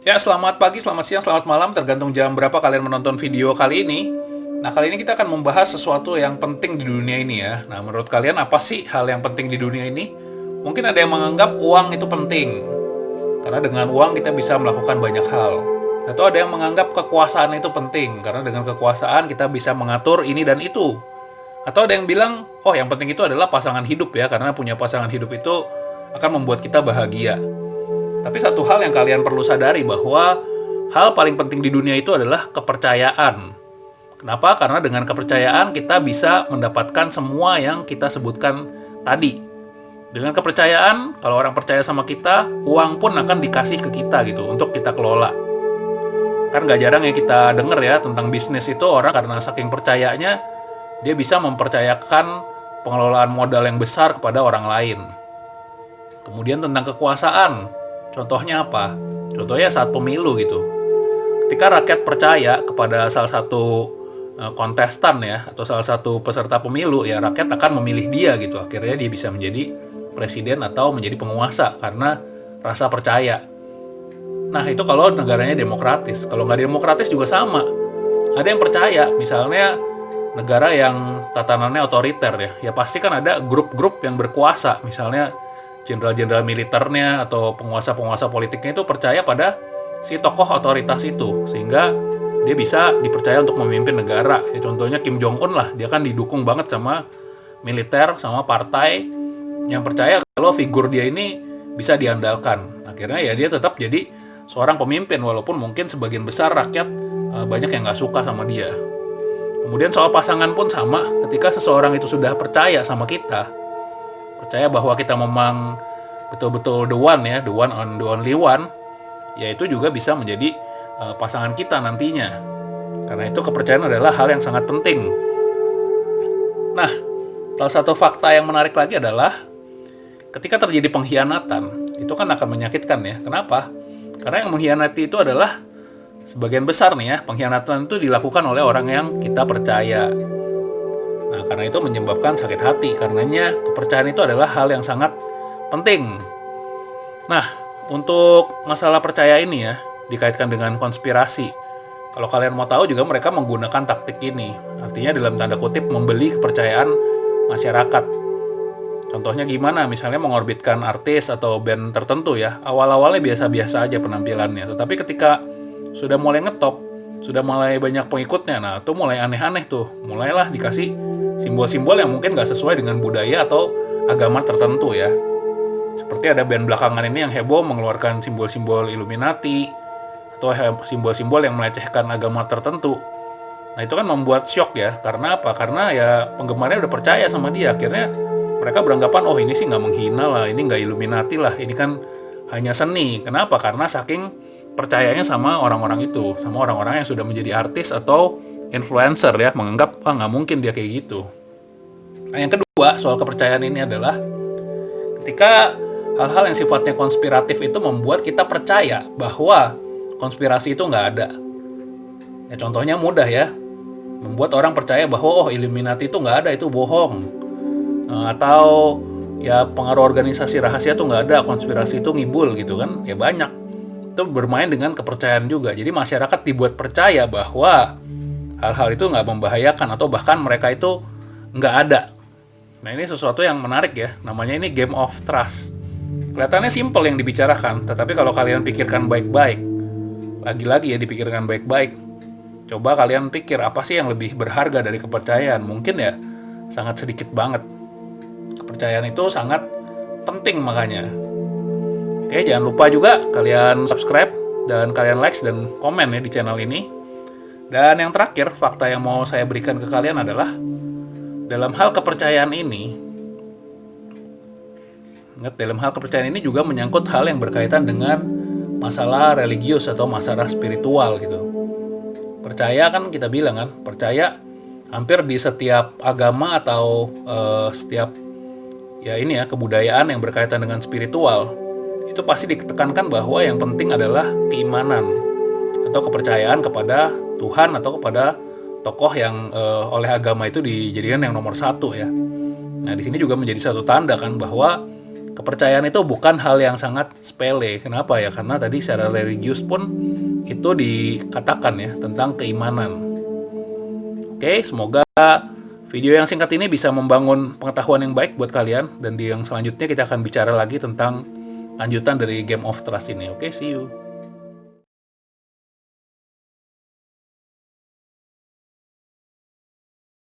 Ya, selamat pagi, selamat siang, selamat malam, tergantung jam berapa kalian menonton video kali ini. Nah, kali ini kita akan membahas sesuatu yang penting di dunia ini ya. Nah, menurut kalian apa sih hal yang penting di dunia ini? Mungkin ada yang menganggap uang itu penting, karena dengan uang kita bisa melakukan banyak hal. Atau ada yang menganggap kekuasaan itu penting, karena dengan kekuasaan kita bisa mengatur ini dan itu. Atau ada yang bilang, oh yang penting itu adalah pasangan hidup ya, karena punya pasangan hidup itu akan membuat kita bahagia. Tapi satu hal yang kalian perlu sadari bahwa hal paling penting di dunia itu adalah kepercayaan. Kenapa? Karena dengan kepercayaan kita bisa mendapatkan semua yang kita sebutkan tadi. Dengan kepercayaan, kalau orang percaya sama kita, uang pun akan dikasih ke kita gitu untuk kita kelola. Kan gak jarang yang kita dengar ya tentang bisnis itu orang karena saking percayanya dia bisa mempercayakan pengelolaan modal yang besar kepada orang lain. Kemudian tentang kekuasaan, contohnya apa? Contohnya saat pemilu gitu. Ketika rakyat percaya kepada salah satu kontestan ya atau salah satu peserta pemilu, ya rakyat akan memilih dia gitu. Akhirnya dia bisa menjadi presiden atau menjadi penguasa karena rasa percaya. Nah, itu kalau negaranya demokratis. Kalau nggak demokratis juga sama. Ada yang percaya, misalnya negara yang tatanannya otoriter ya. Ya pasti kan ada grup-grup yang berkuasa. Misalnya jenderal-jenderal militernya atau penguasa-penguasa politiknya itu percaya pada si tokoh otoritas itu. Sehingga dia bisa dipercaya untuk memimpin negara. Ya, contohnya Kim Jong Un lah. Dia kan didukung banget sama militer, sama partai yang percaya kalau figur dia ini bisa diandalkan. Akhirnya ya dia tetap jadi seorang pemimpin walaupun mungkin sebagian besar rakyat banyak yang nggak suka sama dia. Kemudian soal pasangan pun sama, ketika seseorang itu sudah percaya sama kita, percaya bahwa kita memang betul-betul the one ya, the one on the only one, ya itu juga bisa menjadi pasangan kita nantinya. Karena itu kepercayaan adalah hal yang sangat penting. Nah, salah satu fakta yang menarik lagi adalah ketika terjadi pengkhianatan, itu kan akan menyakitkan ya. Kenapa? Karena yang mengkhianati itu adalah sebagian besar nih ya, pengkhianatan itu dilakukan oleh orang yang kita percaya. Nah, karena itu menyebabkan sakit hati. Karenanya kepercayaan itu adalah hal yang sangat penting. Nah, untuk masalah percaya ini ya, dikaitkan dengan konspirasi. Kalau kalian mau tahu juga mereka menggunakan taktik ini. Artinya dalam tanda kutip membeli kepercayaan masyarakat. Contohnya gimana? Misalnya mengorbitkan artis atau band tertentu ya. Awal-awalnya biasa-biasa aja penampilannya. Tetapi ketika sudah mulai ngetop, sudah mulai banyak pengikutnya, nah itu mulai aneh-aneh tuh. Mulailah dikasih simbol-simbol yang mungkin gak sesuai dengan budaya atau agama tertentu ya. Seperti ada band belakangan ini yang heboh mengeluarkan simbol-simbol Illuminati atau simbol-simbol yang melecehkan agama tertentu. Nah itu kan membuat shock ya. Karena apa? Karena ya penggemarnya udah percaya sama dia. Akhirnya mereka beranggapan, oh ini sih nggak menghina lah, ini nggak Illuminati lah, ini kan hanya seni. Kenapa? Karena saking percayanya sama orang-orang itu, sama orang-orang yang sudah menjadi artis atau influencer ya, menganggap, ah nggak mungkin dia kayak gitu. Nah yang kedua soal kepercayaan ini adalah ketika hal-hal yang sifatnya konspiratif itu membuat kita percaya bahwa konspirasi itu nggak ada. Ya contohnya mudah ya, membuat orang percaya bahwa oh Illuminati itu nggak ada, itu bohong. Atau ya pengaruh organisasi rahasia tuh nggak ada, konspirasi itu ngibul gitu kan, ya banyak. Itu bermain dengan kepercayaan juga. Jadi masyarakat dibuat percaya bahwa hal-hal itu nggak membahayakan atau bahkan mereka itu nggak ada. Nah ini sesuatu yang menarik ya, namanya ini game of trust. Kelihatannya simple yang dibicarakan, tetapi kalau kalian pikirkan baik-baik, lagi-lagi ya dipikirkan baik-baik, coba kalian pikir apa sih yang lebih berharga dari kepercayaan. Mungkin ya sangat sedikit banget. Kepercayaan itu sangat penting makanya. Oke, jangan lupa juga kalian subscribe dan kalian like dan komen ya di channel ini. Dan yang terakhir, fakta yang mau saya berikan ke kalian adalah dalam hal kepercayaan ini, ingat, dalam hal kepercayaan ini juga menyangkut hal yang berkaitan dengan masalah religius atau masalah spiritual gitu. Percaya kan kita bilang kan, percaya hampir di setiap agama atau setiap ya ini ya kebudayaan yang berkaitan dengan spiritual itu pasti ditekankan bahwa yang penting adalah keimanan atau kepercayaan kepada Tuhan atau kepada tokoh yang oleh agama itu dijadikan yang nomor satu ya. Nah di sini juga menjadi satu tanda kan bahwa kepercayaan itu bukan hal yang sangat sepele. Kenapa ya? Karena tadi secara religius pun itu dikatakan ya tentang keimanan. Oke, semoga video yang singkat ini bisa membangun pengetahuan yang baik buat kalian, dan di yang selanjutnya kita akan bicara lagi tentang lanjutan dari Game of Trust ini. Oke, see you.